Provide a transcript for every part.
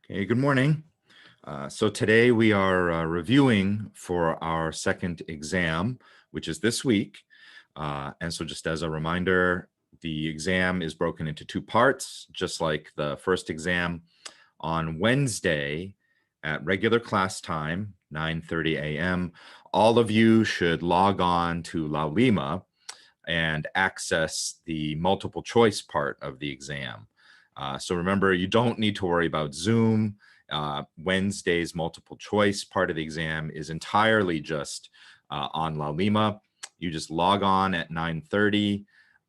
Okay, good morning. So today we are reviewing for our second exam, which is this week. And so just as a reminder, the exam is broken into two parts, just like the first exam. On Wednesday at regular class time, 9:30 a.m., all of you should log on to Laulima and access the multiple choice part of the exam. So remember, you don't need to worry about Zoom. Wednesday's multiple choice part of the exam is entirely just on Laulima. You just log on at 9:30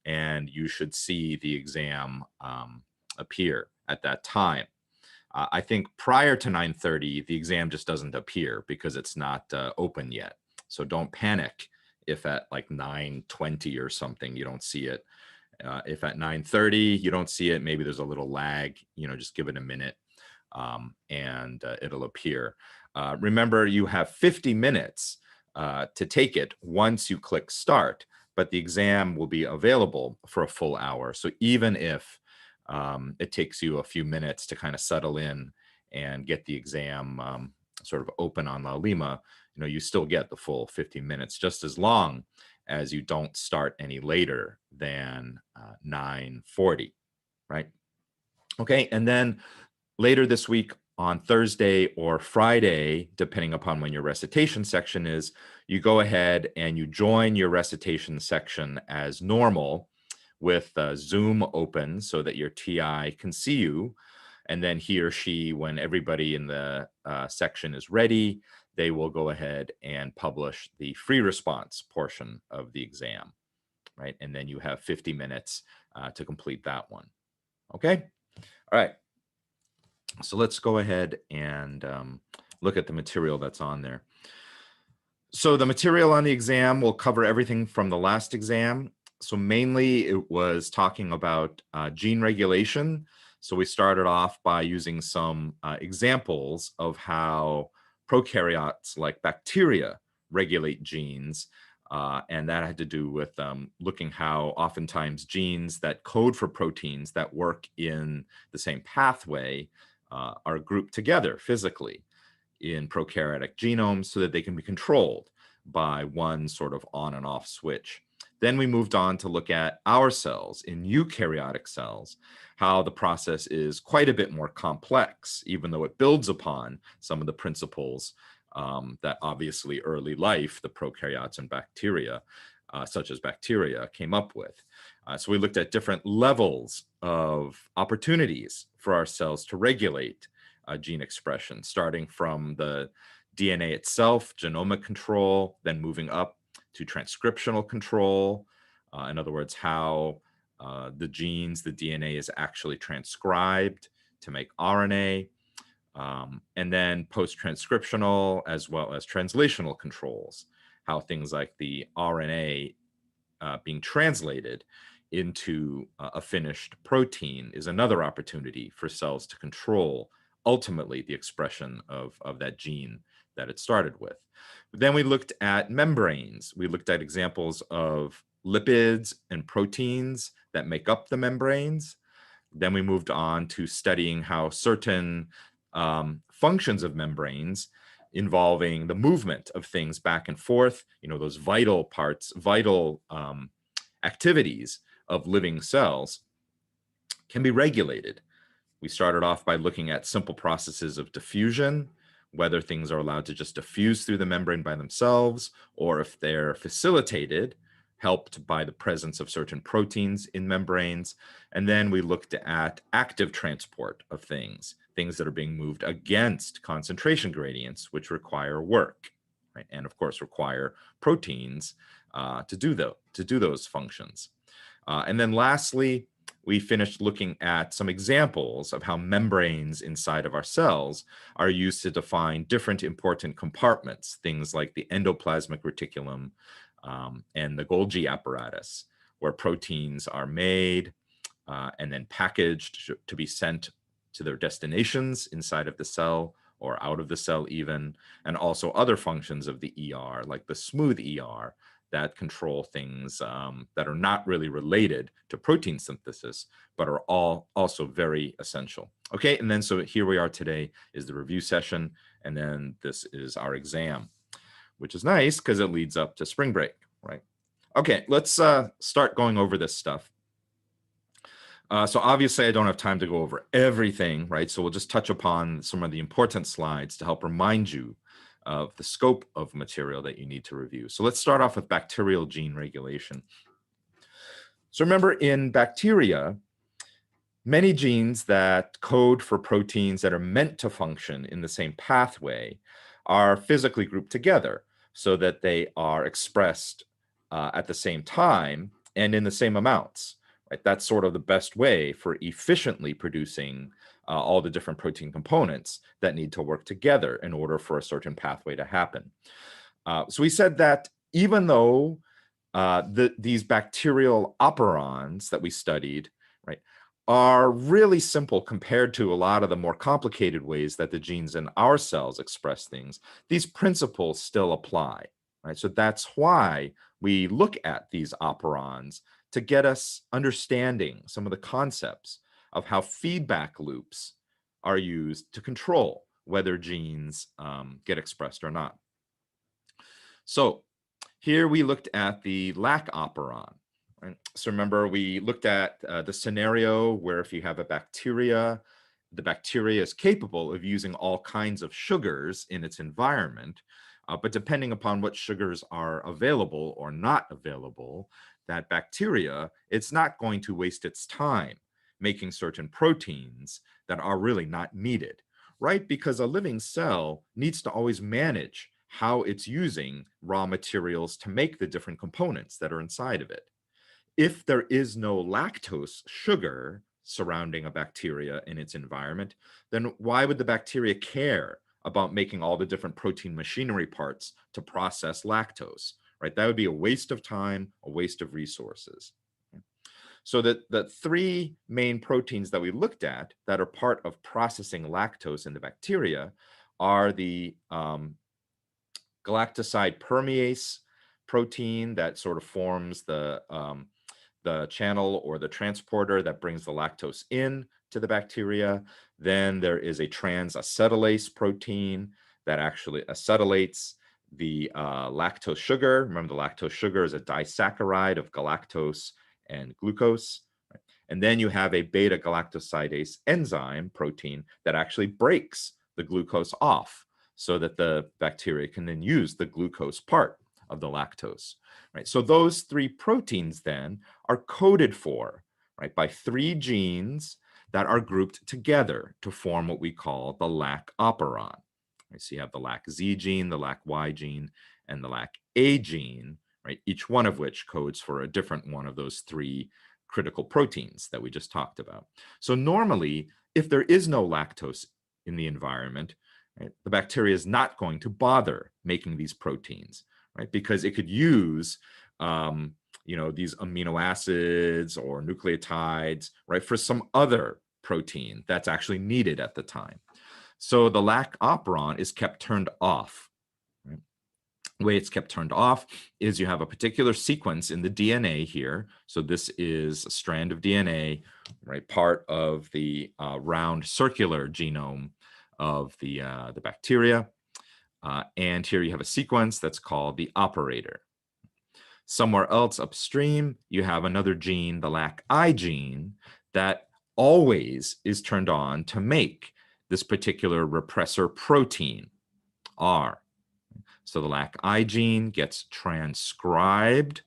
and you should see the exam appear at that time. I think prior to 9:30, the exam just doesn't appear because it's not open yet. So don't panic if at like 9:20 or something you don't see it. If at 9:30 you don't see it, maybe there's a little lag, just give it a minute and it'll appear. Remember, you have 50 minutes to take it once you click start, but the exam will be available for a full hour. So even if it takes you a few minutes to kind of settle in and get the exam sort of open on Laulima, you still get the full 50 minutes, just as long as you don't start any later than 9:40, right? Okay, and then later this week on Thursday or Friday, depending upon when your recitation section is, you go ahead and you join your recitation section as normal with Zoom open so that your TI can see you. And then he or she, when everybody in the section is ready, they will go ahead and publish the free response portion of the exam, right? And then you have 50 minutes to complete that one. Okay? All right. So let's go ahead and look at the material that's on there. So the material on the exam will cover everything from the last exam. So mainly it was talking about gene regulation. So we started off by using some examples of how prokaryotes like bacteria regulate genes. And that had to do with looking how oftentimes genes that code for proteins that work in the same pathway are grouped together physically in prokaryotic genomes so that they can be controlled by one sort of on and off switch. Then we moved on to look at our cells in eukaryotic cells, how the process is quite a bit more complex, even though it builds upon some of the principles that obviously early life, the prokaryotes and bacteria, such as bacteria, came up with. So we looked at different levels of opportunities for our cells to regulate gene expression, starting from the DNA itself, genomic control, then moving up to transcriptional control. In other words, how the genes, the DNA is actually transcribed to make RNA. And then post-transcriptional as well as translational controls, how things like the RNA being translated into a finished protein is another opportunity for cells to control ultimately the expression of that gene that it started with. But then we looked at membranes. We looked at examples of lipids and proteins that make up the membranes. Then we moved on to studying how certain functions of membranes involving the movement of things back and forth, those vital parts, vital activities of living cells can be regulated. We started off by looking at simple processes of diffusion, whether things are allowed to just diffuse through the membrane by themselves, or if they're facilitated, helped by the presence of certain proteins in membranes. And then we looked at active transport of things that are being moved against concentration gradients, which require work, right? And of course require proteins to do those functions. And then lastly, we finished looking at some examples of how membranes inside of our cells are used to define different important compartments, things like the endoplasmic reticulum and the Golgi apparatus, where proteins are made and then packaged to be sent to their destinations inside of the cell or out of the cell even, and also other functions of the ER, like the smooth ER that control things that are not really related to protein synthesis, but are all also very essential. Okay, and then so here we are today is the review session, and then this is our exam, which is nice because it leads up to spring break, right? Okay, let's start going over this stuff. So obviously I don't have time to go over everything, right? So we'll just touch upon some of the important slides to help remind you of the scope of material that you need to review. So let's start off with bacterial gene regulation. So remember, in bacteria, many genes that code for proteins that are meant to function in the same pathway are physically grouped together so that they are expressed at the same time and in the same amounts. Right? That's sort of the best way for efficiently producing all the different protein components that need to work together in order for a certain pathway to happen. So we said that even though these bacterial operons that we studied, right, are really simple compared to a lot of the more complicated ways that the genes in our cells express things, these principles still apply. Right? So that's why we look at these operons to get us understanding some of the concepts of how feedback loops are used to control whether genes get expressed or not. So here we looked at the lac operon. Right? So remember, we looked at the scenario where if you have a bacteria, the bacteria is capable of using all kinds of sugars in its environment, but depending upon what sugars are available or not available, that bacteria, it's not going to waste its time making certain proteins that are really not needed, right? Because a living cell needs to always manage how it's using raw materials to make the different components that are inside of it. If there is no lactose sugar surrounding a bacteria in its environment, then why would the bacteria care about making all the different protein machinery parts to process lactose, right? That would be a waste of time, a waste of resources. So the three main proteins that we looked at that are part of processing lactose in the bacteria are the galactoside permease protein that sort of forms the channel or the transporter that brings the lactose in to the bacteria. Then there is a transacetylase protein that actually acetylates the lactose sugar. Remember, the lactose sugar is a disaccharide of galactose and glucose. Right? And then you have a beta galactosidase enzyme protein that actually breaks the glucose off so that the bacteria can then use the glucose part of the lactose. Right? So those three proteins then are coded for, right, by three genes that are grouped together to form what we call the lac operon. Right? So you have the lac-Z gene, the lac-Y gene, and the lac-A gene, right? Each one of which codes for a different one of those three critical proteins that we just talked about. So normally, if there is no lactose in the environment, right, the bacteria is not going to bother making these proteins, right? Because it could use these amino acids or nucleotides, right, for some other protein that's actually needed at the time. So the lac operon is kept turned off. Right? The way it's kept turned off is you have a particular sequence in the DNA here. So this is a strand of DNA, right, part of the round circular genome of the bacteria. And here you have a sequence that's called the operator. Somewhere else upstream, you have another gene, the lac-I gene, that always is turned on to make this particular repressor protein, R. So the lac-I gene gets transcribed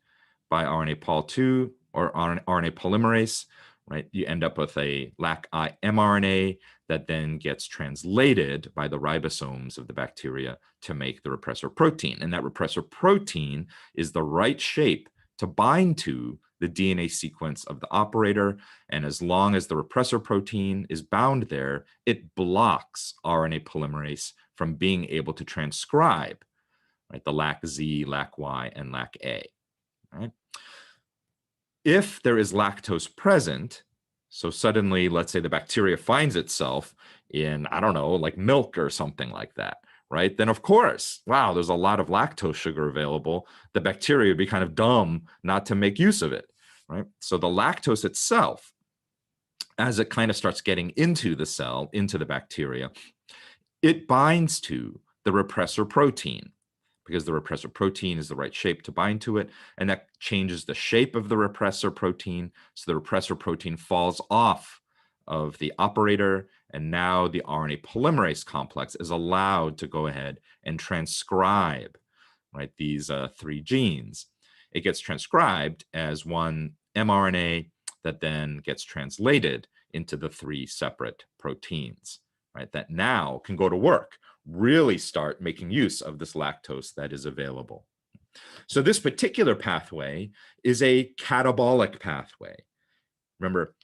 by RNA pol II or RNA polymerase, right? You end up with a lac-I mRNA that then gets translated by the ribosomes of the bacteria to make the repressor protein. And that repressor protein is the right shape to bind to the DNA sequence of the operator. And as long as the repressor protein is bound there, it blocks RNA polymerase from being able to transcribe, right, the lac-Z, lac-Y, and lac-A. Right? If there is lactose present, so suddenly, let's say the bacteria finds itself in, I don't know, like milk or something like that, right, then of course, wow, there's a lot of lactose sugar available. The bacteria would be kind of dumb not to make use of it, right? So the lactose itself, as it kind of starts getting into the cell, into the bacteria, it binds to the repressor protein, because the repressor protein is the right shape to bind to it, and that changes the shape of the repressor protein. So the repressor protein falls off of the operator, and now the RNA polymerase complex is allowed to go ahead and transcribe, right, these 3 genes. It gets transcribed as one mRNA that then gets translated into the 3 separate proteins, right, that now can go to work, really start making use of this lactose that is available. So this particular pathway is a catabolic pathway. Remember,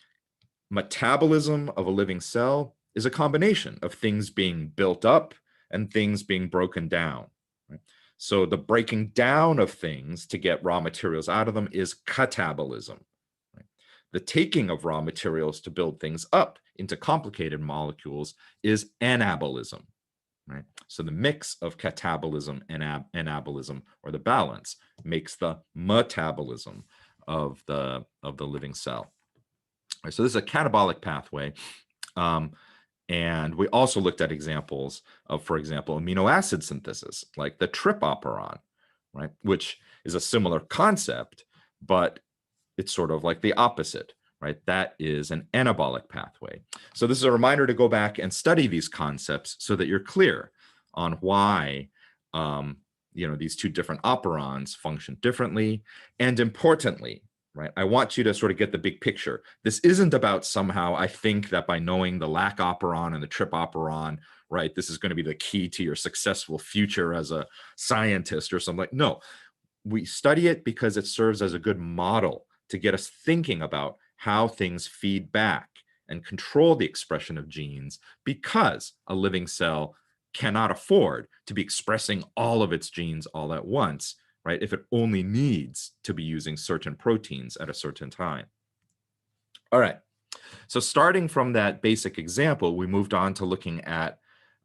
metabolism of a living cell is a combination of things being built up and things being broken down, right? So the breaking down of things to get raw materials out of them is catabolism. Right? The taking of raw materials to build things up into complicated molecules is anabolism. Right? So the mix of catabolism and anabolism, or the balance, makes the metabolism of the living cell. Right, so this is a catabolic pathway. And we also looked at examples of, for example, amino acid synthesis, like the trip operon, right, which is a similar concept, but it's sort of like the opposite, right? That is an anabolic pathway. So this is a reminder to go back and study these concepts so that you're clear on why these 2 different operons function differently. And importantly, right, I want you to sort of get the big picture. This isn't about somehow, I think that by knowing the lac operon and the trip operon, right, this is going to be the key to your successful future as a scientist or something. No, we study it because it serves as a good model to get us thinking about how things feed back and control the expression of genes, because a living cell cannot afford to be expressing all of its genes all at once, right, if it only needs to be using certain proteins at a certain time. All right, so starting from that basic example, we moved on to looking at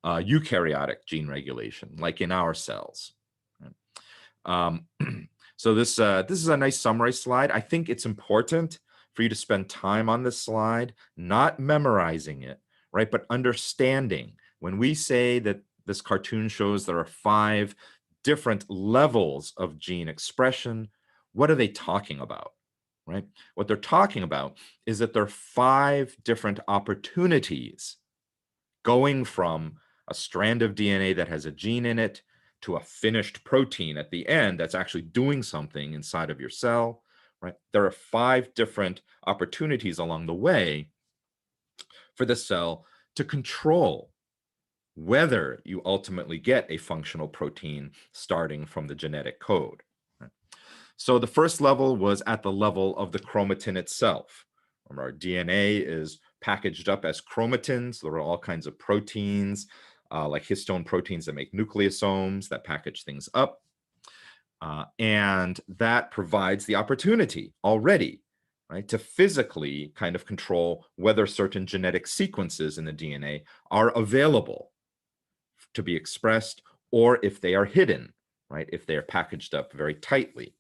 eukaryotic gene regulation, like in our cells. Right? So this is a nice summary slide. I think it's important for you to spend time on this slide, not memorizing it, right, but understanding. When we say that this cartoon shows there are 5 different levels of gene expression, what are they talking about, right? What they're talking about is that there are 5 different opportunities going from a strand of DNA that has a gene in it to a finished protein at the end that's actually doing something inside of your cell, right? There are 5 different opportunities along the way for the cell to control whether you ultimately get a functional protein starting from the genetic code. Right? So the first level was at the level of the chromatin itself. Remember, our DNA is packaged up as chromatins. There are all kinds of proteins, like histone proteins that make nucleosomes that package things up. And that provides the opportunity already, right, to physically kind of control whether certain genetic sequences in the DNA are available to be expressed, or if they are hidden, right, if they are packaged up very tightly.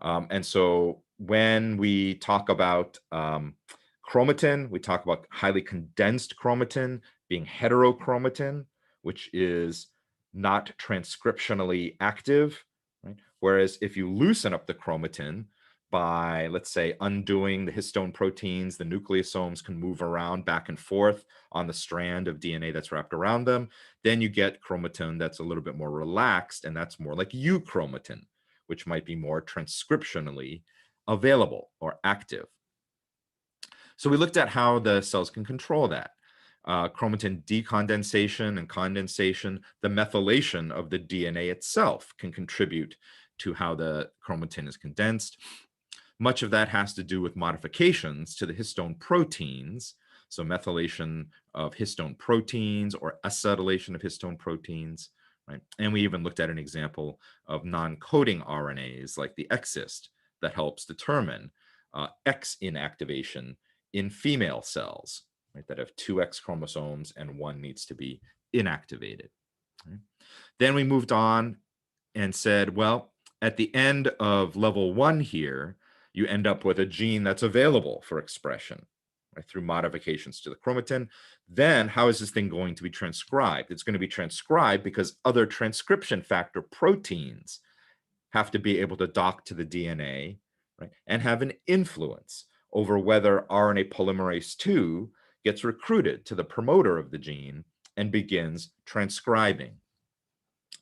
And so when we talk about chromatin, we talk about highly condensed chromatin being heterochromatin, which is not transcriptionally active, right? Whereas if you loosen up the chromatin by, let's say, undoing the histone proteins, the nucleosomes can move around back and forth on the strand of DNA that's wrapped around them, then you get chromatin that's a little bit more relaxed, and that's more like euchromatin, which might be more transcriptionally available or active. So we looked at how the cells can control that. Chromatin decondensation and condensation, the methylation of the DNA itself can contribute to how the chromatin is condensed. Much of that has to do with modifications to the histone proteins, so methylation of histone proteins or acetylation of histone proteins, right? And we even looked at an example of non-coding RNAs like the exist that helps determine X inactivation in female cells, right, that have 2 X chromosomes and one needs to be inactivated. right? Then we moved on and said, well, at the end of level 1 here, you end up with a gene that's available for expression, right, through modifications to the chromatin. Then how is this thing going to be transcribed? It's going to be transcribed because other transcription factor proteins have to be able to dock to the DNA, right, and have an influence over whether RNA polymerase II gets recruited to the promoter of the gene and begins transcribing.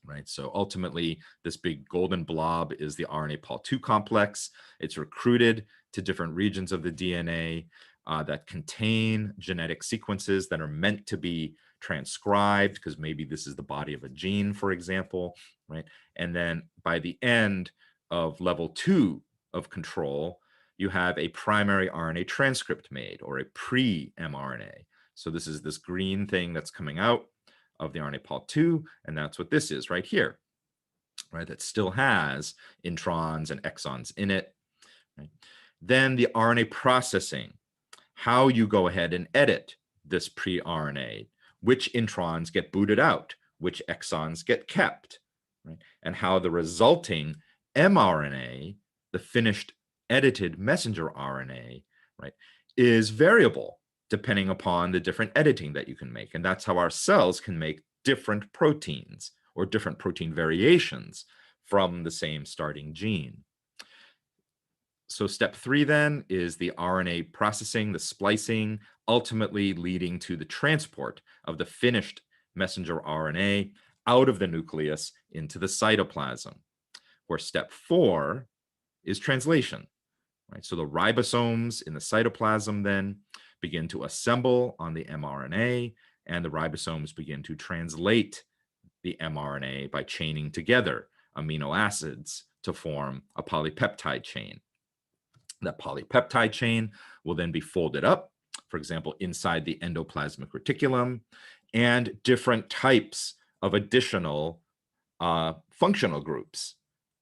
Right. So ultimately, this big golden blob is the RNA Pol II complex. It's recruited to different regions of the DNA that contain genetic sequences that are meant to be transcribed, because maybe this is the body of a gene, for example, right? And then by the end of level 2 of control, you have a primary RNA transcript made, or a pre-mRNA. So this is this green thing that's coming out of the RNA Pol II, and that's what this is right here, right? That still has introns and exons in it, right? Then the RNA processing, how you go ahead and edit this pre-RNA, which introns get booted out, which exons get kept, right? And how the resulting mRNA, the finished edited messenger RNA, right, is variable depending upon the different editing that you can make. And that's how our cells can make different proteins or different protein variations from the same starting gene. So step 3 then is the RNA processing, the splicing, ultimately leading to the transport of the finished messenger RNA out of the nucleus into the cytoplasm, where step 4 is translation. Right? So the ribosomes in the cytoplasm then begin to assemble on the mRNA, and the ribosomes begin to translate the mRNA by chaining together amino acids to form a polypeptide chain. That polypeptide chain will then be folded up, for example, inside the endoplasmic reticulum, and different types of additional functional groups,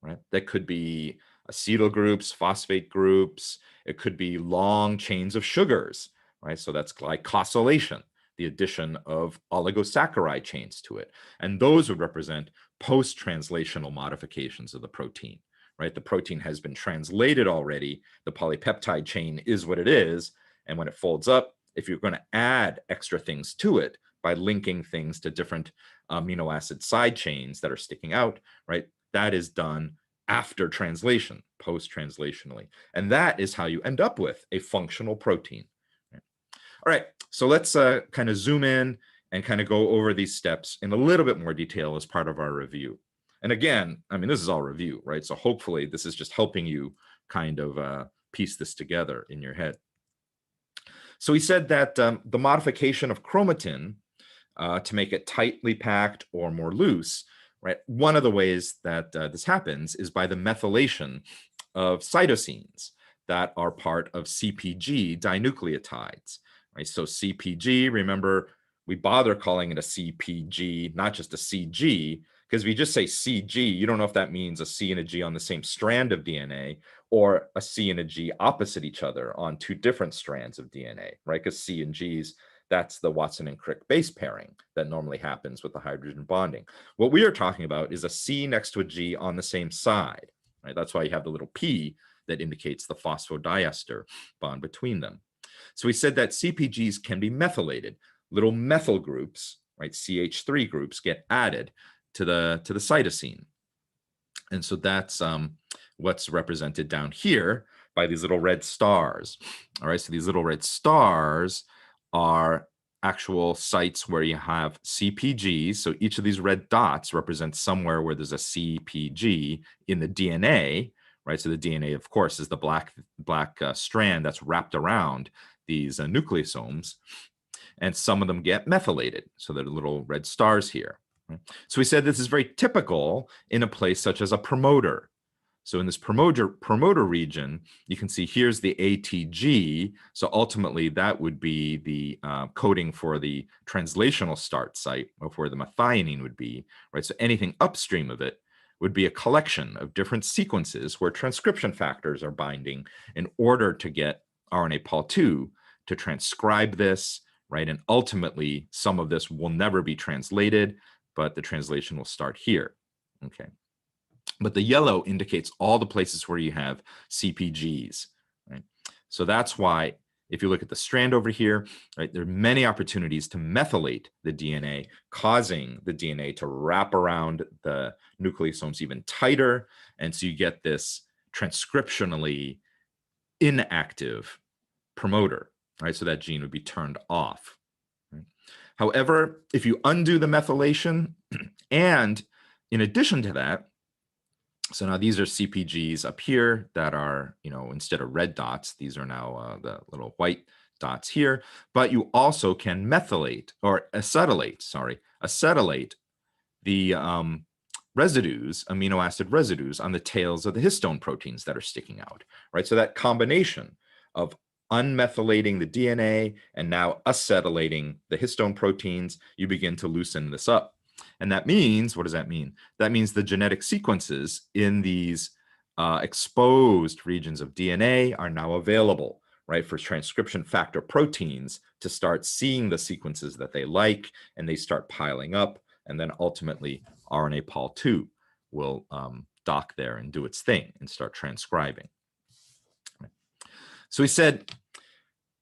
right? That could be acetyl groups, phosphate groups. It could be long chains of sugars, right? So that's glycosylation, the addition of oligosaccharide chains to it. And those would represent post-translational modifications of the protein, right? The protein has been translated already. The polypeptide chain is what it is. And when it folds up, if you're going to add extra things to it by linking things to different amino acid side chains that are sticking out, right, that is done after translation, post-translationally. And that is how you end up with a functional protein. Right? All right, so let's kind of zoom in and kind of go over these steps in a little bit more detail as part of our review. And again, I mean, this is all review, right? So hopefully this is just helping you kind of piece this together in your head. So he said that the modification of chromatin to make it tightly packed or more loose, right? One of the ways that this happens is by the methylation of cytosines that are part of CpG dinucleotides, right? So CpG, remember, we bother calling it a CpG, not just a CG, because if you just say CG, you don't know if that means a C and a G on the same strand of DNA or a C and a G opposite each other on two different strands of DNA, right? Because C and G's, that's the Watson and Crick base pairing that normally happens with the hydrogen bonding. What we are talking about is a C next to a G on the same side, right? That's why you have the little P that indicates the phosphodiester bond between them. So we said that CpGs can be methylated. Little methyl groups, right, CH3 groups, get added to the cytosine. And so that's what's represented down here by these little red stars. All right, so these little red stars are actual sites where you have CpGs. So each of these red dots represents somewhere where there's a CpG in the DNA, right? So the DNA, of course, is the black strand that's wrapped around these nucleosomes. And some of them get methylated. So they're little red stars here. Right? So we said this is very typical in a place such as a promoter. So in this promoter region, you can see here's the ATG. So ultimately, that would be the coding for the translational start site of where the methionine would be, right? So anything upstream of it would be a collection of different sequences where transcription factors are binding in order to get RNA Pol II to transcribe this, right? And ultimately, some of this will never be translated. but the translation will start here, okay? But the yellow indicates all the places where you have CPGs, right? So that's why if you look at the strand over here, right, there are many opportunities to methylate the DNA, causing the DNA to wrap around the nucleosomes even tighter. And so you get this transcriptionally inactive promoter, right? So that gene would be turned off. Right? However, if you undo the methylation, and in addition to that, so now these are CPGs up here that are, instead of red dots, these are now the little white dots here, but you also can methylate or acetylate the residues, amino acid residues on the tails of the histone proteins that are sticking out, right? So that combination of unmethylating the DNA and now acetylating the histone proteins, you begin to loosen this up. And that means, what does that mean? That means the genetic sequences in these exposed regions of DNA are now available, right, for transcription factor proteins to start seeing the sequences that they like, and they start piling up, and then ultimately RNA Pol II will dock there and do its thing and start transcribing. So we said,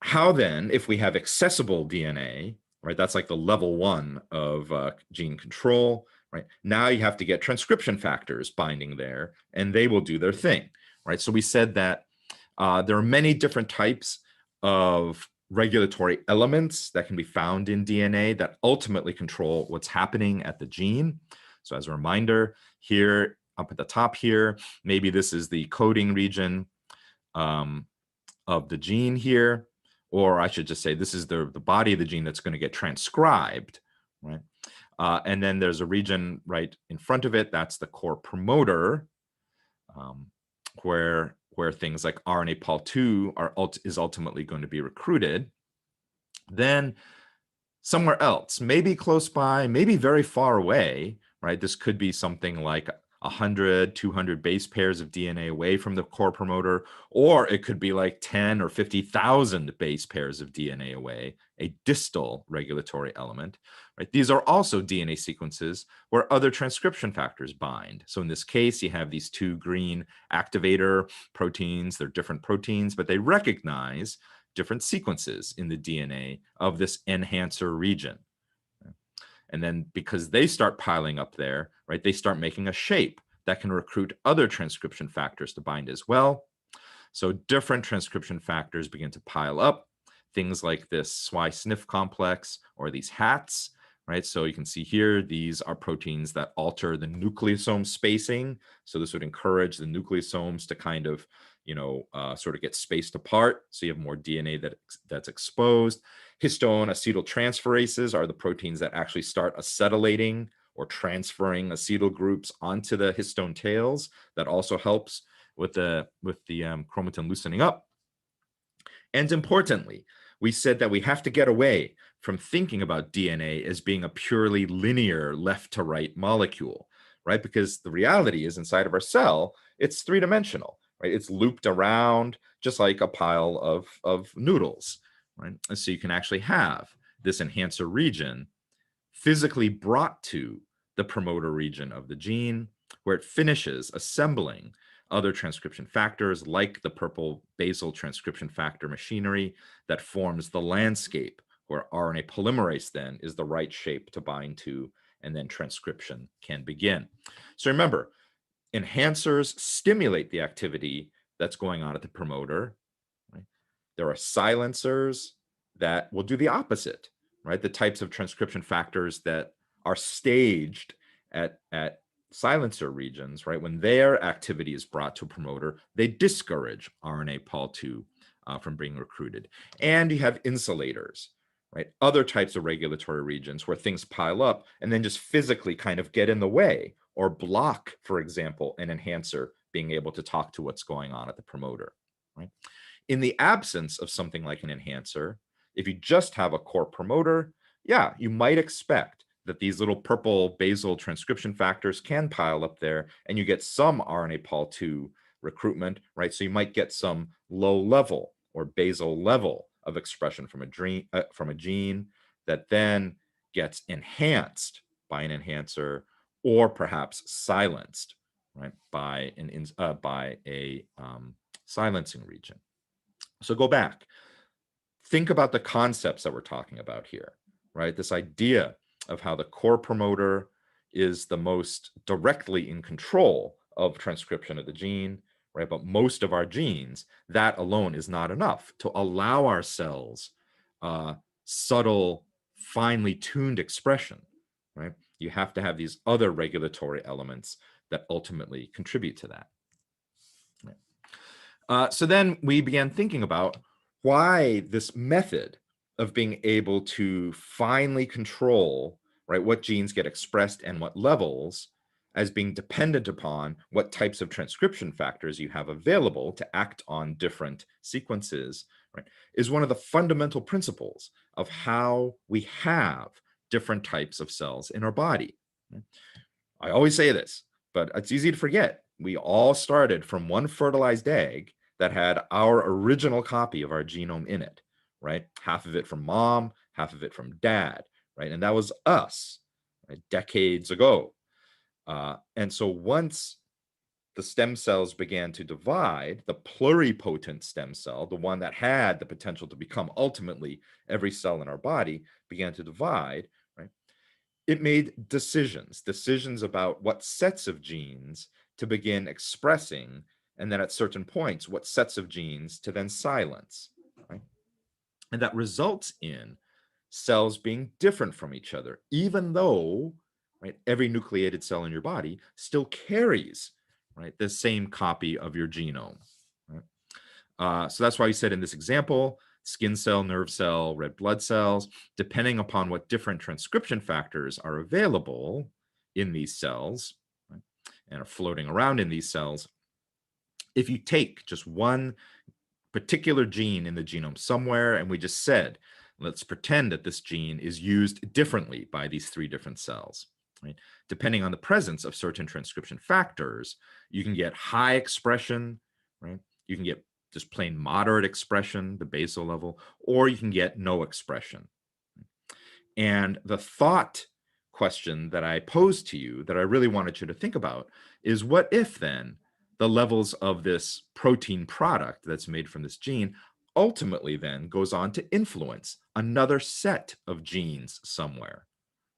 how then, if we have accessible DNA, right, that's like the level 1 of gene control, right? Now you have to get transcription factors binding there, and they will do their thing, right? So we said that there are many different types of regulatory elements that can be found in DNA that ultimately control what's happening at the gene. So as a reminder, here up at the top here, maybe this is the coding region of the gene here, or I should just say this is the body of the gene that's going to get transcribed, right? And then there's a region right in front of it, that's the core promoter, where things like RNA Pol II is ultimately going to be recruited. Then somewhere else, maybe close by, maybe very far away, right? This could be something like 100, 200 base pairs of DNA away from the core promoter, or it could be like 10 or 50,000 base pairs of DNA away, a distal regulatory element, right? These are also DNA sequences where other transcription factors bind. So in this case, you have these two green activator proteins. They're different proteins, but they recognize different sequences in the DNA of this enhancer region. And then because they start piling up there, right, they start making a shape that can recruit other transcription factors to bind as well. So different transcription factors begin to pile up, things like this SWI/SNF complex or these hats, right? So you can see here, these are proteins that alter the nucleosome spacing. So this would encourage the nucleosomes to kind of, sort of get spaced apart. So you have more DNA that's exposed. Histone acetyltransferases are the proteins that actually start acetylating or transferring acetyl groups onto the histone tails. That also helps with the chromatin loosening up. And importantly, we said that we have to get away from thinking about DNA as being a purely linear left to right molecule, right? Because the reality is inside of our cell, it's three-dimensional, right? It's looped around just like a pile of noodles, right? And so you can actually have this enhancer region physically brought to the promoter region of the gene, where it finishes assembling other transcription factors like the purple basal transcription factor machinery that forms the landscape where RNA polymerase then is the right shape to bind to, and then transcription can begin. So remember, enhancers stimulate the activity that's going on at the promoter. Right? There are silencers that will do the opposite, right? The types of transcription factors that are staged at silencer regions, right? When their activity is brought to a promoter, they discourage RNA Pol II from being recruited. And you have insulators, right? Other types of regulatory regions where things pile up and then just physically kind of get in the way or block, for example, an enhancer being able to talk to what's going on at the promoter, right? In the absence of something like an enhancer, if you just have a core promoter, yeah, you might expect that these little purple basal transcription factors can pile up there and you get some RNA Pol II recruitment, right? So you might get some low level or basal level of expression from a gene that then gets enhanced by an enhancer, or perhaps silenced, right, by a silencing region. So go back. Think about the concepts that we're talking about here, right? This idea of how the core promoter is the most directly in control of transcription of the gene, right? But most of our genes, that alone is not enough to allow our cells subtle, finely tuned expression, right? You have to have these other regulatory elements that ultimately contribute to that. Right? So then we began thinking about why this method of being able to finely control, right, what genes get expressed and what levels, as being dependent upon what types of transcription factors you have available to act on different sequences, right, is one of the fundamental principles of how we have different types of cells in our body. I always say this, but it's easy to forget. We all started from one fertilized egg that had our original copy of our genome in it, right? Half of it from mom, half of it from dad, right? And that was us, right, decades ago. And so once the stem cells began to divide, the pluripotent stem cell, the one that had the potential to become ultimately every cell in our body, began to divide, right? It made decisions about what sets of genes to begin expressing, and then at certain points, what sets of genes to then silence, right? And that results in cells being different from each other, even though, right, every nucleated cell in your body still carries, right, the same copy of your genome. Right? So that's why we said in this example, skin cell, nerve cell, red blood cells, depending upon what different transcription factors are available in these cells, right, and are floating around in these cells, if you take just one particular gene in the genome somewhere, and we just said, let's pretend that this gene is used differently by these three different cells, right? Depending on the presence of certain transcription factors, you can get high expression, right? You can get just plain moderate expression, the basal level, or you can get no expression. And the thought question that I posed to you that I really wanted you to think about is, what if then the levels of this protein product that's made from this gene ultimately then goes on to influence another set of genes somewhere,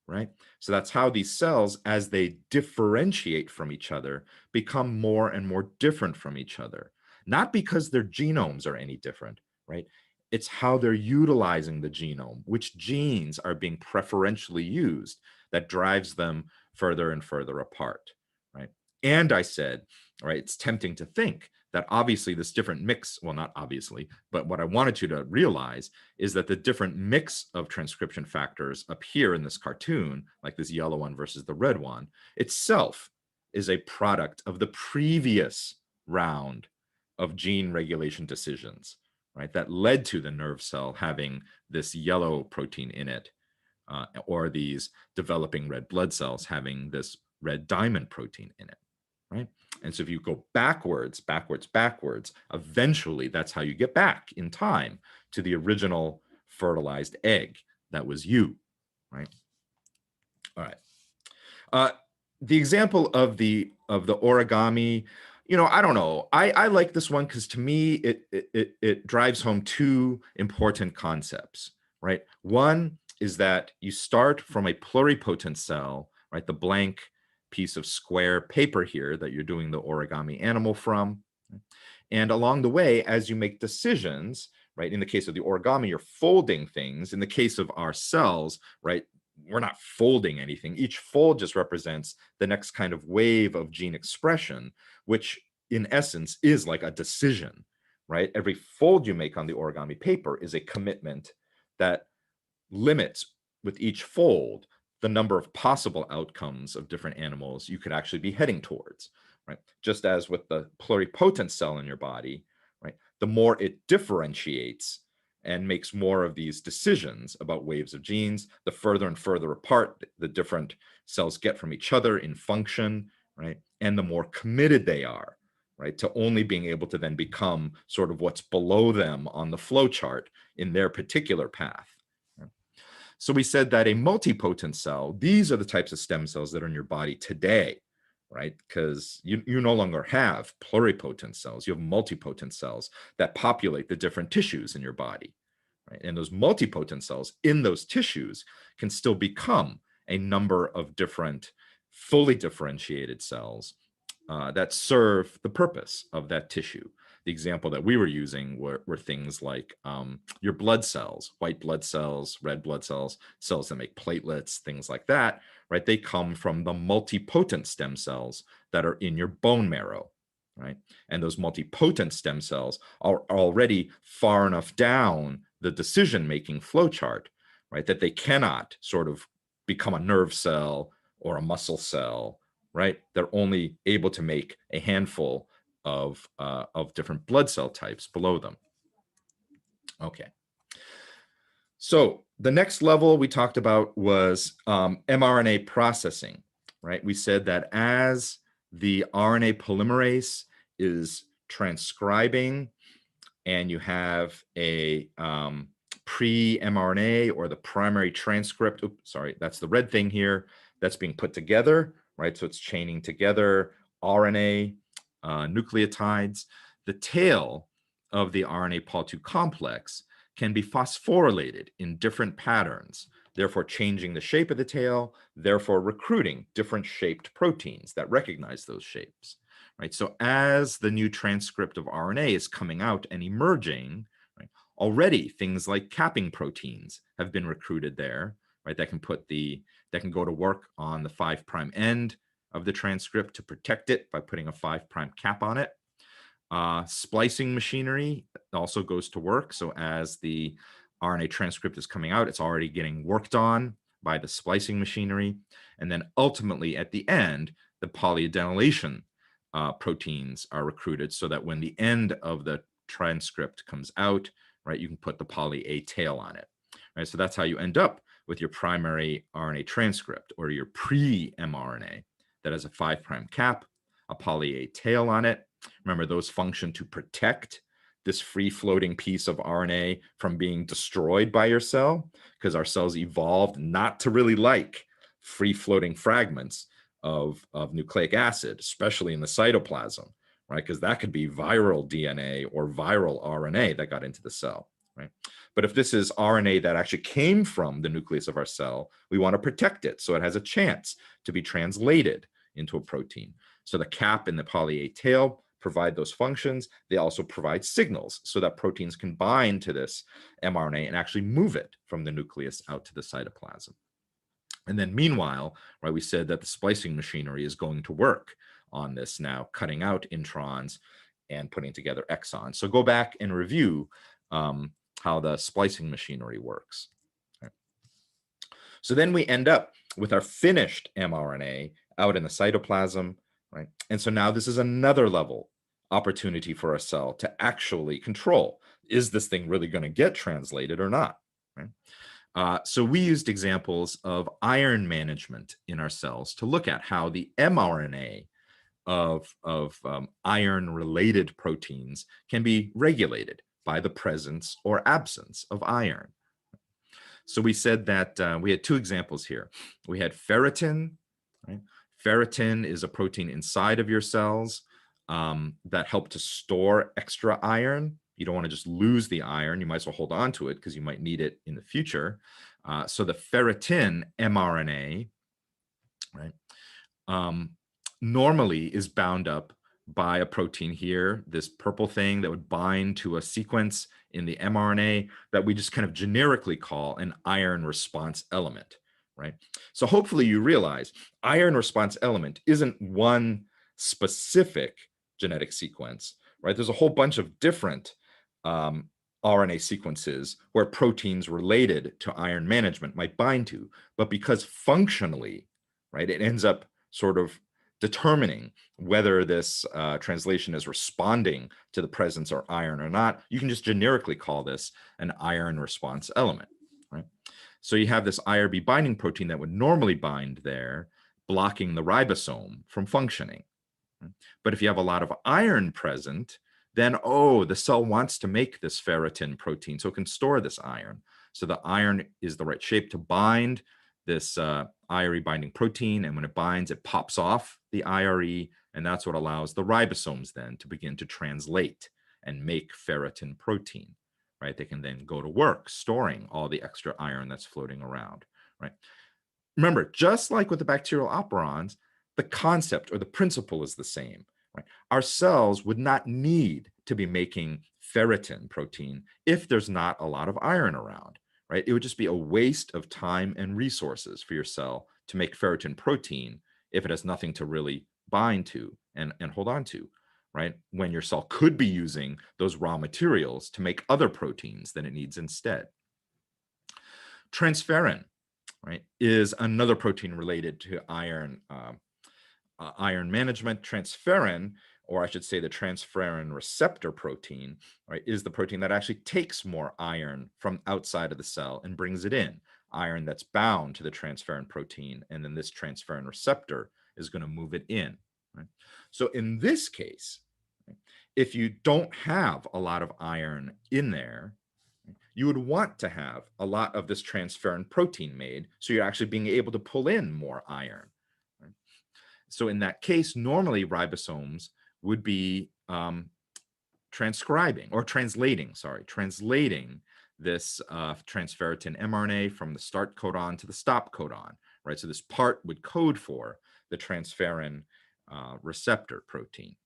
right? So that's how these cells, as they differentiate from each other, become more and more different from each other. Not because their genomes are any different, right? It's how they're utilizing the genome, which genes are being preferentially used, that drives them further and further apart, right? And I said, right, it's tempting to think that obviously this different mix, well, not obviously, but what I wanted you to realize is that the different mix of transcription factors up here in this cartoon, like this yellow one versus the red one, itself is a product of the previous round of gene regulation decisions, right, that led to the nerve cell having this yellow protein in it, or these developing red blood cells having this red diamond protein in it, right? And so if you go backwards, eventually that's how you get back in time to the original fertilized egg that was you, right? All right. The example of the origami, I don't know. I like this one because to me it drives home two important concepts, right? One is that you start from a pluripotent cell, right? The blank piece of square paper here that you're doing the origami animal from. And along the way, as you make decisions, right? In the case of the origami, you're folding things. In the case of our cells, right? We're not folding anything. Each fold just represents the next kind of wave of gene expression, which in essence is like a decision, right? Every fold you make on the origami paper is a commitment that limits with each fold the number of possible outcomes of different animals you could actually be heading towards, right? Just as with the pluripotent cell in your body, right? The more it differentiates and makes more of these decisions about waves of genes, the further and further apart the different cells get from each other in function, right? And the more committed they are, right, to only being able to then become sort of what's below them on the flow chart in their particular path. So we said that a multipotent cell, these are the types of stem cells that are in your body today, right? Because you no longer have pluripotent cells, you have multipotent cells that populate the different tissues in your body, right? And those multipotent cells in those tissues can still become a number of different fully differentiated cells that serve the purpose of that tissue. The example that we were using were things like your blood cells, white blood cells, red blood cells, cells that make platelets, things like that, right? They come from the multipotent stem cells that are in your bone marrow, right? And those multipotent stem cells are already far enough down the decision-making flowchart, right, that they cannot sort of become a nerve cell or a muscle cell, right? They're only able to make a handful of different blood cell types below them. Okay. So the next level we talked about was mRNA processing, right? We said that as the RNA polymerase is transcribing and you have a pre-mRNA or the primary transcript, oops, sorry, that's the red thing here, that's being put together, right? So it's chaining together RNA nucleotides. The tail of the RNA Pol II complex can be phosphorylated in different patterns, therefore changing the shape of the tail, therefore recruiting different shaped proteins that recognize those shapes, right? So as the new transcript of RNA is coming out and emerging, right, already things like capping proteins have been recruited there, right? That can go to work on the 5' end of the transcript to protect it by putting a 5' cap on it. Splicing machinery also goes to work. So as the RNA transcript is coming out, it's already getting worked on by the splicing machinery. And then ultimately at the end, the polyadenylation proteins are recruited so that when the end of the transcript comes out, right, you can put the poly A tail on it, right? So that's how you end up with your primary RNA transcript or your pre-mRNA that has a 5' cap, a poly A tail on it. Remember, those function to protect this free-floating piece of RNA from being destroyed by your cell, because our cells evolved not to really like free-floating fragments of nucleic acid, especially in the cytoplasm, right? Because that could be viral DNA or viral RNA that got into the cell, right? But if this is RNA that actually came from the nucleus of our cell, we want to protect it so it has a chance to be translated into a protein. So the cap and the poly A tail provide those functions. They also provide signals so that proteins can bind to this mRNA and actually move it from the nucleus out to the cytoplasm. And then meanwhile, right, we said that the splicing machinery is going to work on this now, cutting out introns and putting together exons. So go back and review how the splicing machinery works. Okay. So then we end up with our finished mRNA out in the cytoplasm, right? And so now this is another level opportunity for a cell to actually control, is this thing really going to get translated or not, right? So we used examples of iron management in our cells to look at how the mRNA of iron-related proteins can be regulated by the presence or absence of iron. So we said that we had two examples here. We had ferritin, right? Ferritin is a protein inside of your cells that help to store extra iron. You don't want to just lose the iron. You might as well hold on to it because you might need it in the future. So the ferritin mRNA, right, normally is bound up by a protein here, this purple thing that would bind to a sequence in the mRNA that we just kind of generically call an iron response element, right? So hopefully you realize iron response element isn't one specific genetic sequence, right? There's a whole bunch of different RNA sequences where proteins related to iron management might bind to, but because functionally, right, it ends up sort of determining whether this translation is responding to the presence of iron or not, you can just generically call this an iron response element, right? So you have this IRB binding protein that would normally bind there, blocking the ribosome from functioning. But if you have a lot of iron present, then, oh, the cell wants to make this ferritin protein so it can store this iron. So the iron is the right shape to bind this IRE binding protein. And when it binds, it pops off the IRE. And that's what allows the ribosomes then to begin to translate and make ferritin protein, right? They can then go to work storing all the extra iron that's floating around, right? Remember, just like with the bacterial operons, the concept or the principle is the same, right? Our cells would not need to be making ferritin protein if there's not a lot of iron around, right? It would just be a waste of time and resources for your cell to make ferritin protein if it has nothing to really bind to and hold on to, right? When your cell could be using those raw materials to make other proteins than it needs instead. Transferrin, right, is another protein related to iron management. Transferrin, or I should say the transferrin receptor protein, right, is the protein that actually takes more iron from outside of the cell and brings it in. Iron that's bound to the transferrin protein, and then this transferrin receptor is going to move it in. Right? So in this case, right, if you don't have a lot of iron in there, you would want to have a lot of this transferrin protein made, so you're actually being able to pull in more iron. Right? So in that case, normally ribosomes would be translating this transferritin mRNA from the start codon to the stop codon, right? So this part would code for the transferrin receptor protein.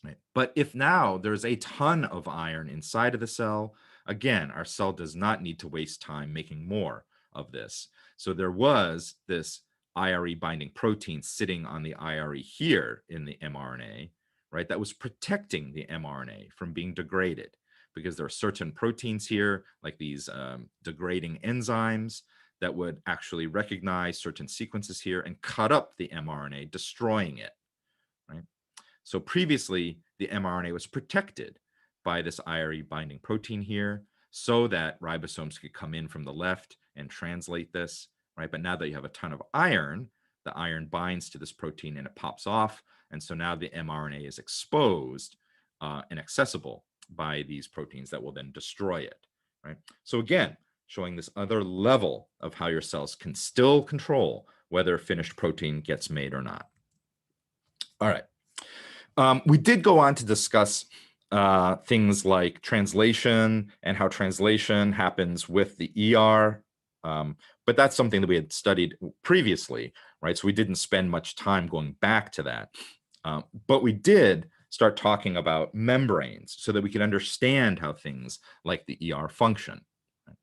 Right? But if now there's a ton of iron inside of the cell, again, our cell does not need to waste time making more of this. So there was this IRE binding protein sitting on the IRE here in the mRNA, right? That was protecting the mRNA from being degraded, because there are certain proteins here, like these degrading enzymes, that would actually recognize certain sequences here and cut up the mRNA, destroying it, right? So previously, the mRNA was protected by this IRE binding protein here so that ribosomes could come in from the left and translate this, right? But now that you have a ton of iron, the iron binds to this protein and it pops off. And so now the mRNA is exposed and accessible by these proteins that will then destroy it, right? So again, showing this other level of how your cells can still control whether finished protein gets made or not. All right. We did go on to discuss things like translation and how translation happens with the ER, but that's something that we had studied previously, right? So we didn't spend much time going back to that. But we did start talking about membranes so that we could understand how things like the ER function. Right?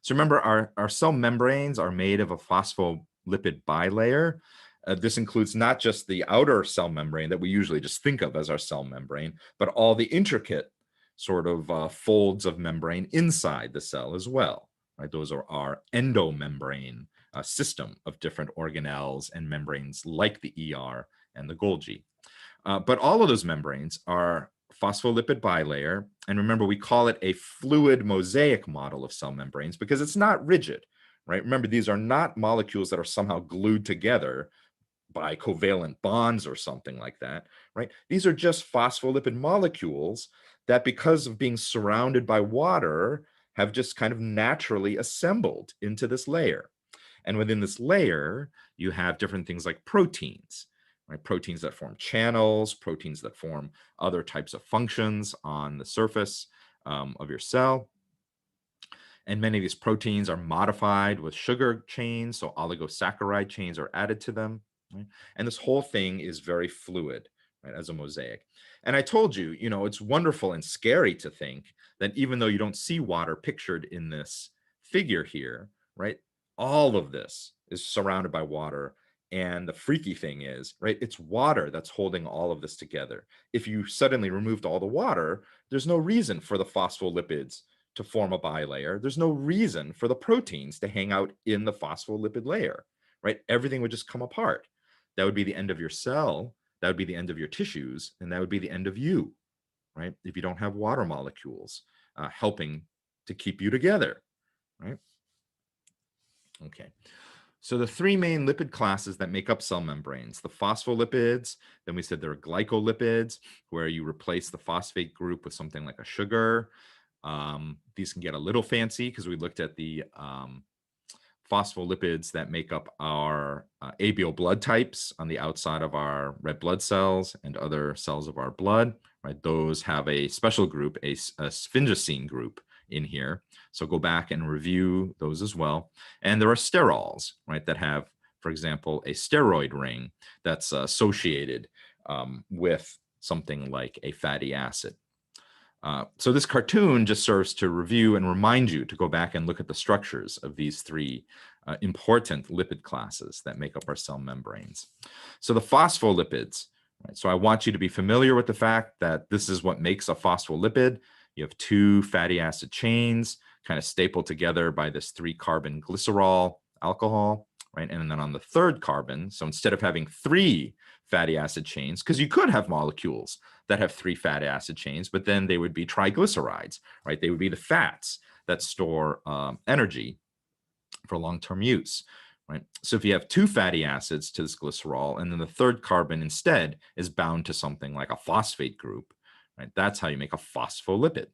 So remember, our cell membranes are made of a phospholipid bilayer. This includes not just the outer cell membrane that we usually just think of as our cell membrane, but all the intricate sort of folds of membrane inside the cell as well. Right? Those are our endomembrane system of different organelles and membranes like the ER and the Golgi. But all of those membranes are phospholipid bilayer. And remember, we call it a fluid mosaic model of cell membranes because it's not rigid, right? Remember, these are not molecules that are somehow glued together by covalent bonds or something like that, right? These are just phospholipid molecules that, because of being surrounded by water, have just kind of naturally assembled into this layer. And within this layer, you have different things like proteins, right? Proteins that form channels, proteins that form other types of functions on the surface of your cell. And many of these proteins are modified with sugar chains, so oligosaccharide chains are added to them. Right? And this whole thing is very fluid, right, as a mosaic. And I told you, it's wonderful and scary to think that even though you don't see water pictured in this figure here, right, all of this is surrounded by water. And the freaky thing is, right, it's water that's holding all of this together. If you suddenly removed all the water, there's no reason for the phospholipids to form a bilayer. There's no reason for the proteins to hang out in the phospholipid layer, right? Everything would just come apart. That would be the end of your cell. That would be the end of your tissues. And that would be the end of you, right? If you don't have water molecules helping to keep you together, right? Okay. So the three main lipid classes that make up cell membranes, the phospholipids, then we said there are glycolipids, where you replace the phosphate group with something like a sugar. These can get a little fancy because we looked at the phospholipids that make up our ABO blood types on the outside of our red blood cells and other cells of our blood, right? Those have a special group, a sphingosine group in here. So go back and review those as well. And there are sterols, right, that have, for example, a steroid ring that's associated with something like a fatty acid. So this cartoon just serves to review and remind you to go back and look at the structures of these three important lipid classes that make up our cell membranes. So the phospholipids, right? So I want you to be familiar with the fact that this is what makes a phospholipid. You have two fatty acid chains kind of stapled together by this 3-carbon glycerol alcohol, right? And then on the third carbon, so instead of having 3 fatty acid chains, because you could have molecules that have 3 fatty acid chains, but then they would be triglycerides, right? They would be the fats that store energy for long-term use, right? So if you have 2 fatty acids to this glycerol, and then the third carbon instead is bound to something like a phosphate group, right? That's how you make a phospholipid.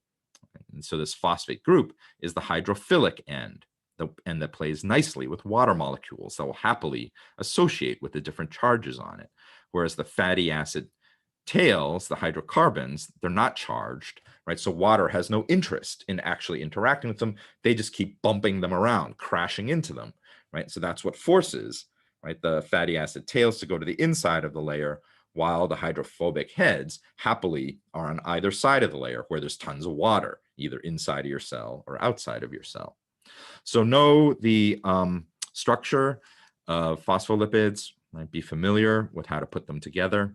And so this phosphate group is the hydrophilic end, the end that plays nicely with water molecules that will happily associate with the different charges on it. Whereas the fatty acid tails, the hydrocarbons, they're not charged, right? So water has no interest in actually interacting with them. They just keep bumping them around, crashing into them, right? So that's what forces, right, the fatty acid tails to go to the inside of the layer, while the hydrophobic heads happily are on either side of the layer where there's tons of water, either inside of your cell or outside of your cell. So know the structure of phospholipids, right? Be familiar with how to put them together.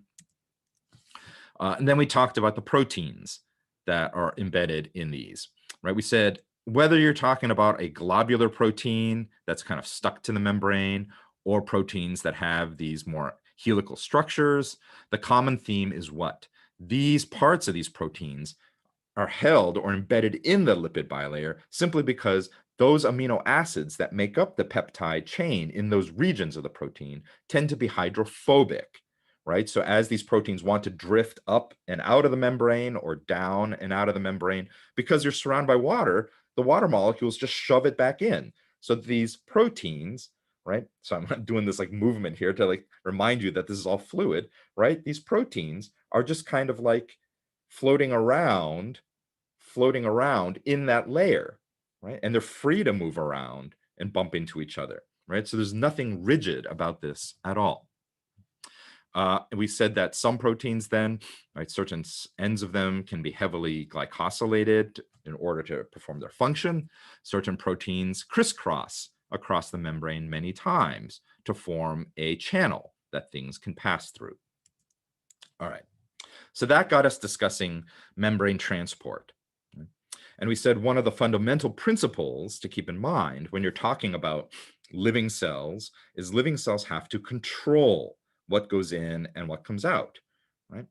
And then we talked about the proteins that are embedded in these, right? We said whether you're talking about a globular protein that's kind of stuck to the membrane or proteins that have these more helical structures, the common theme is what? These parts of these proteins are held or embedded in the lipid bilayer simply because those amino acids that make up the peptide chain in those regions of the protein tend to be hydrophobic, right? So as these proteins want to drift up and out of the membrane or down and out of the membrane, because you're surrounded by water, the water molecules just shove it back in. So these proteins, right? So I'm doing this like movement here to like remind you that this is all fluid, right? These proteins are just kind of like floating around in that layer, right? And they're free to move around and bump into each other, right? So there's nothing rigid about this at all. We said that some proteins then, right, certain ends of them can be heavily glycosylated in order to perform their function. Certain proteins crisscross across the membrane many times to form a channel that things can pass through. All right, so that got us discussing membrane transport. And we said one of the fundamental principles to keep in mind when you're talking about living cells is living cells have to control what goes in and what comes out, right?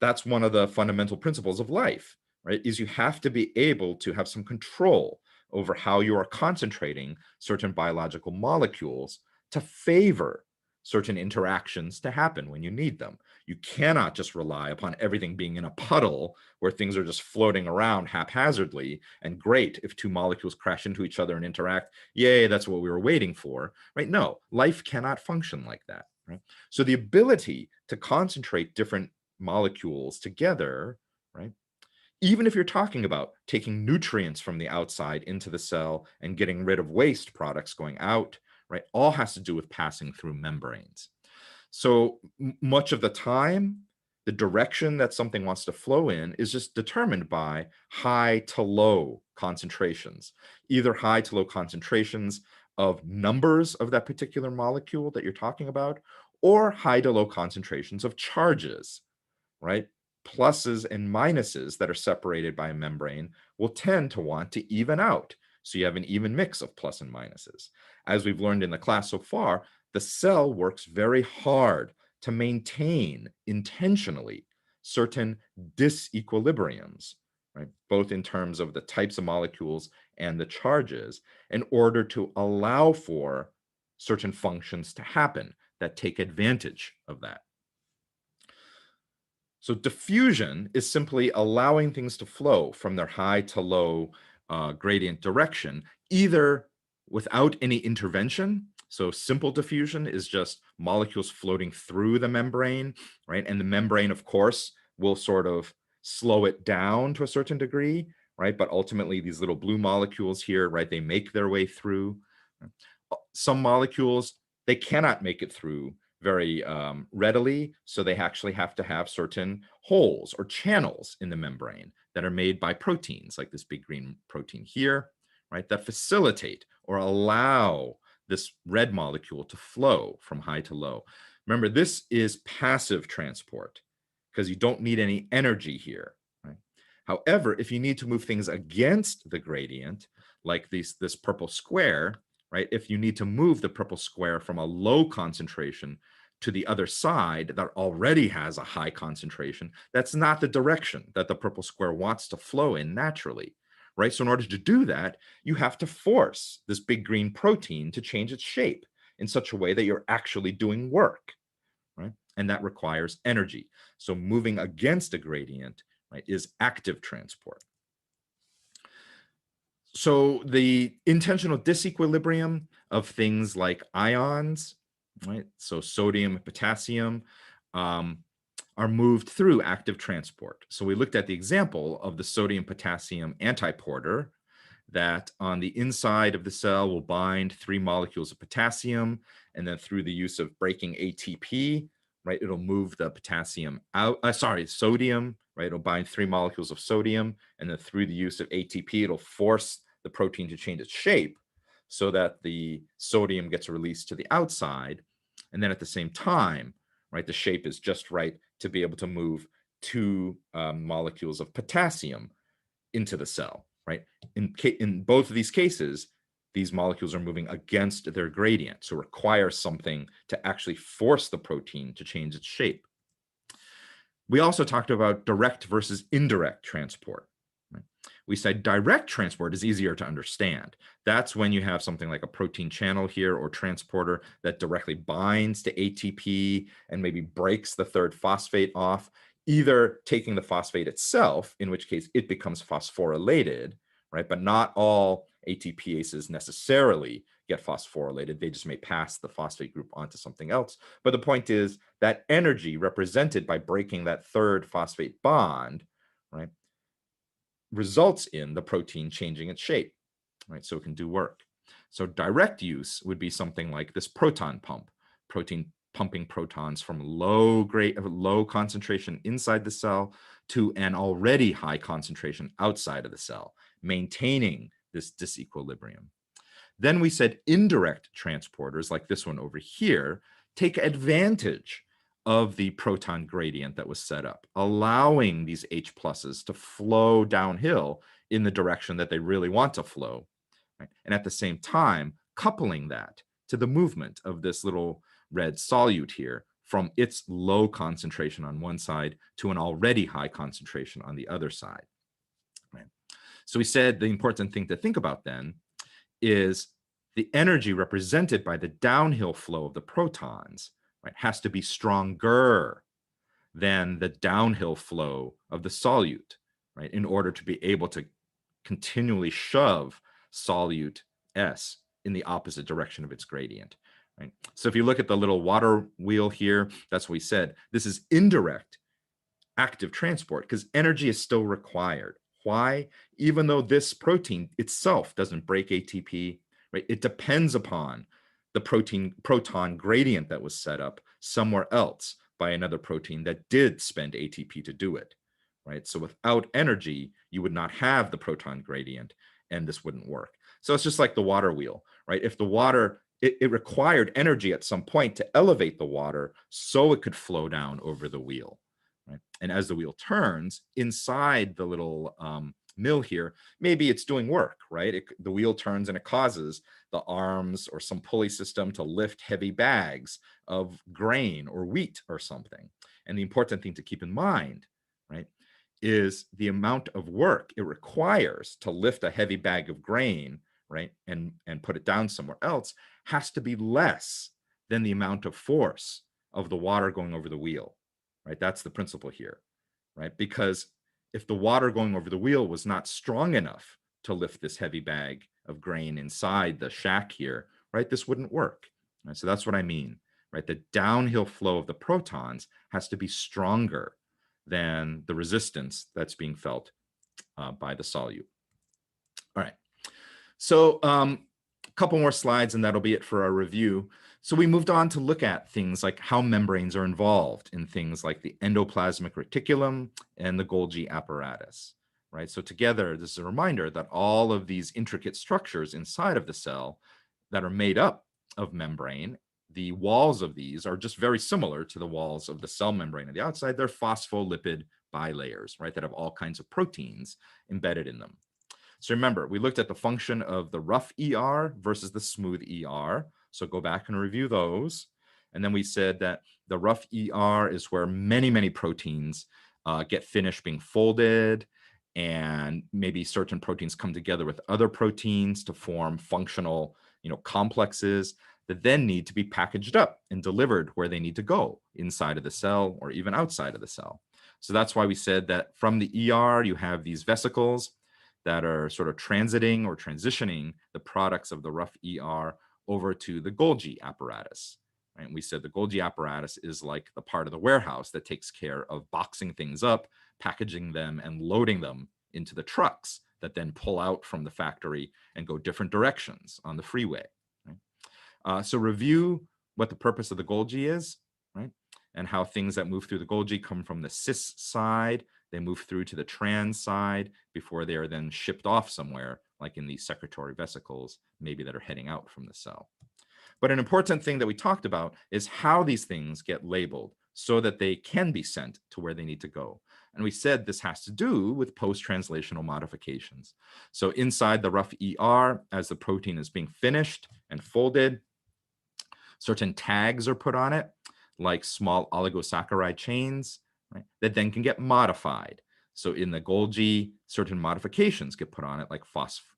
That's one of the fundamental principles of life, right? Is you have to be able to have some control over how you are concentrating certain biological molecules to favor certain interactions to happen when you need them. You cannot just rely upon everything being in a puddle where things are just floating around haphazardly and great if 2 molecules crash into each other and interact. Yay, that's what we were waiting for, right? No, life cannot function like that, right? So the ability to concentrate different molecules together, right? Even if you're talking about taking nutrients from the outside into the cell and getting rid of waste products going out, right? All has to do with passing through membranes. So much of the time, the direction that something wants to flow in is just determined by high to low concentrations, either high to low concentrations of numbers of that particular molecule that you're talking about, or high to low concentrations of charges, right? Pluses and minuses that are separated by a membrane will tend to want to even out. So you have an even mix of plus and minuses. As we've learned in the class so far, the cell works very hard to maintain intentionally certain disequilibriums, right? Both in terms of the types of molecules and the charges, in order to allow for certain functions to happen that take advantage of that. So diffusion is simply allowing things to flow from their high to low gradient direction, either without any intervention. So simple diffusion is just molecules floating through the membrane, right? And the membrane, of course, will sort of slow it down to a certain degree, right? But ultimately, these little blue molecules here, right, they make their way through. Some molecules, they cannot make it through very readily, so they actually have to have certain holes or channels in the membrane that are made by proteins, like this big green protein here, right, that facilitate or allow this red molecule to flow from high to low. Remember, this is passive transport because you don't need any energy here, right? However, if you need to move things against the gradient, like this purple square, right? If you need to move the purple square from a low concentration to the other side that already has a high concentration, that's not the direction that the purple square wants to flow in naturally, right? So in order to do that, you have to force this big green protein to change its shape in such a way that you're actually doing work, right? And that requires energy. So moving against a gradient, right, is active transport. So the intentional disequilibrium of things like ions, right? So sodium and potassium are moved through active transport. So we looked at the example of the sodium potassium antiporter that on the inside of the cell will bind 3 molecules of potassium, and then through the use of breaking ATP, right, it'll move the potassium out, sodium, right, it'll bind 3 molecules of sodium, and then through the use of ATP, it'll force the protein to change its shape so that the sodium gets released to the outside. And then at the same time, right, the shape is just right to be able to move 2 molecules of potassium into the cell, right? In both of these cases, these molecules are moving against their gradient, so require something to actually force the protein to change its shape. We also talked about direct versus indirect transport. We said direct transport is easier to understand. That's when you have something like a protein channel here or transporter that directly binds to ATP and maybe breaks the 3rd phosphate off, either taking the phosphate itself, in which case it becomes phosphorylated, right? But not all ATPases necessarily get phosphorylated. They just may pass the phosphate group onto something else. But the point is that energy represented by breaking that 3rd phosphate bond, right, results in the protein changing its shape, right? So it can do work. So direct use would be something like this proton pump, protein pumping protons from low concentration inside the cell to an already high concentration outside of the cell, maintaining this disequilibrium. Then we said indirect transporters, like this one over here, take advantage of the proton gradient that was set up, allowing these H pluses to flow downhill in the direction that they really want to flow, right? And at the same time, coupling that to the movement of this little red solute here from its low concentration on one side to an already high concentration on the other side, right? So we said the important thing to think about then is the energy represented by the downhill flow of the protons, right, has to be stronger than the downhill flow of the solute, right, in order to be able to continually shove solute S in the opposite direction of its gradient, right? So if you look at the little water wheel here, that's what we said. This is indirect active transport because energy is still required. Why? Even though this protein itself doesn't break ATP, right? It depends upon the proton gradient that was set up somewhere else by another protein that did spend ATP to do it, right? So without energy, you would not have the proton gradient and this wouldn't work. So it's just like the water wheel, right? If the water, it required energy at some point to elevate the water so it could flow down over the wheel. Right? And as the wheel turns inside the little mill here, maybe it's doing work, right? The wheel turns and it causes the arms or some pulley system to lift heavy bags of grain or wheat or something. And the important thing to keep in mind, right, is the amount of work it requires to lift a heavy bag of grain, right, and put it down somewhere else has to be less than the amount of force of the water going over the wheel. Right? That's the principle here. right? Because if the water going over the wheel was not strong enough to lift this heavy bag of grain inside the shack here, right, this wouldn't work. Right? So that's what I mean, right? The downhill flow of the protons has to be stronger than the resistance that's being felt by the solute. All right. So a couple more slides and that'll be it for our review. So we moved on to look at things like how membranes are involved in things like the endoplasmic reticulum and the Golgi apparatus, right? So together, this is a reminder that all of these intricate structures inside of the cell that are made up of membrane, the walls of these are just very similar to the walls of the cell membrane on the outside. They're phospholipid bilayers, right, that have all kinds of proteins embedded in them. So remember, we looked at the function of the rough ER versus the smooth ER. So go back and review those. And then we said that the rough ER is where many, many proteins get finished being folded, and maybe certain proteins come together with other proteins to form functional, complexes that then need to be packaged up and delivered where they need to go, inside of the cell or even outside of the cell. So that's why we said that from the ER, you have these vesicles that are sort of transiting or transitioning the products of the rough ER over to the Golgi apparatus. Right? And we said the Golgi apparatus is like the part of the warehouse that takes care of boxing things up, packaging them, and loading them into the trucks that then pull out from the factory and go different directions on the freeway. Right? So review what the purpose of the Golgi is, right? And how things that move through the Golgi come from the cis side. They move through to the trans side before they are then shipped off somewhere, like in these secretory vesicles, maybe that are heading out from the cell. But an important thing that we talked about is how these things get labeled so that they can be sent to where they need to go. And we said this has to do with post-translational modifications. So inside the rough ER, as the protein is being finished and folded, certain tags are put on it, like small oligosaccharide chains, right, that then can get modified. So in the Golgi, certain modifications get put on it, like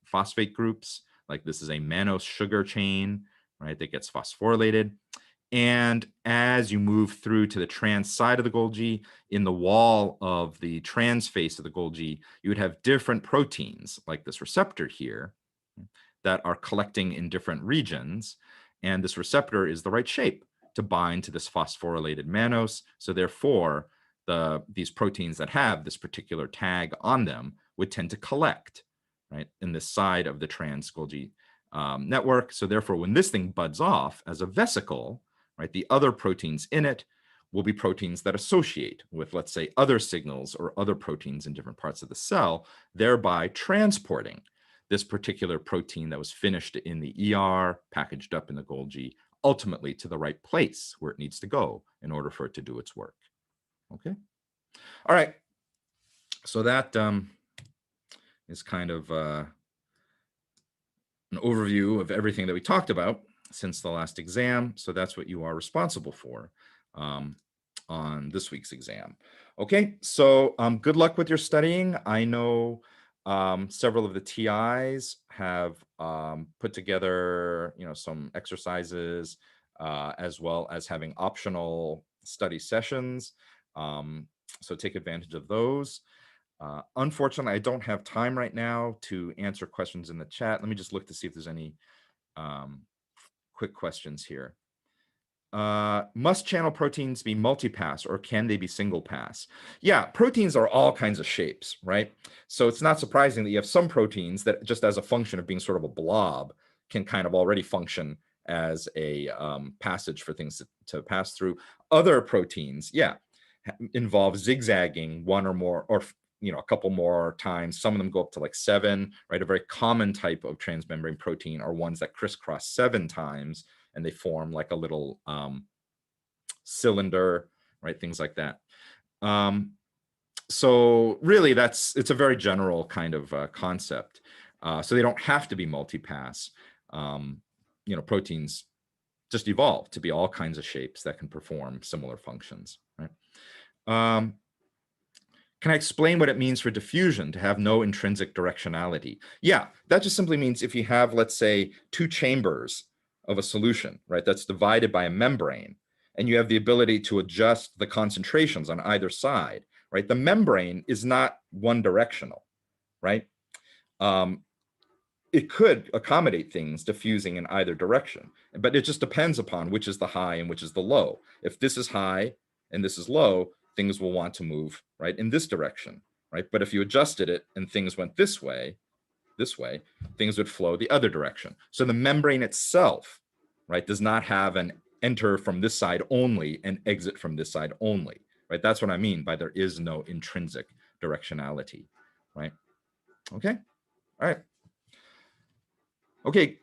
phosphate groups, like this is a mannose sugar chain, right, that gets phosphorylated. And as you move through to the trans side of the Golgi, in the wall of the trans face of the Golgi, you would have different proteins, like this receptor here, that are collecting in different regions. And this receptor is the right shape to bind to this phosphorylated mannose. So therefore, these proteins that have this particular tag on them would tend to collect, right, in this side of the trans Golgi network. So therefore, when this thing buds off as a vesicle, right, the other proteins in it will be proteins that associate with, let's say, other signals or other proteins in different parts of the cell, thereby transporting this particular protein that was finished in the ER, packaged up in the Golgi, ultimately to the right place where it needs to go in order for it to do its work. Okay. All right. So that is kind of an overview of everything that we talked about since the last exam. So that's what you are responsible for on this week's exam. Okay. So good luck with your studying. I know several of the TIs have put together, some exercises as well as having optional study sessions. So take advantage of those. Unfortunately, I don't have time right now to answer questions in the chat. Let me just look to see if there's any quick questions here. Must channel proteins be multipass or can they be single pass? Yeah, proteins are all kinds of shapes, right? So it's not surprising that you have some proteins that just as a function of being sort of a blob can kind of already function as a passage for things to pass through. Other proteins, yeah, involve zigzagging one or more, or a couple more times. Some of them go up to like 7, right? A very common type of transmembrane protein are ones that crisscross 7 times and they form like a little cylinder, right? Things like that. So really it's a very general kind of concept. So they don't have to be multipass. Proteins just evolve to be all kinds of shapes that can perform similar functions, right? Can I explain what it means for diffusion to have no intrinsic directionality? Yeah, that just simply means if you have, let's say, 2 chambers of a solution, right, that's divided by a membrane, and you have the ability to adjust the concentrations on either side, right? The membrane is not one directional, right? It could accommodate things diffusing in either direction, but it just depends upon which is the high and which is the low. If this is high and this is low, things will want to move, right, in this direction, right? But if you adjusted it and things went this way, things would flow the other direction. So the membrane itself, right, does not have an enter from this side only and exit from this side only, right? That's what I mean by there is no intrinsic directionality, right? Okay, all right. Okay,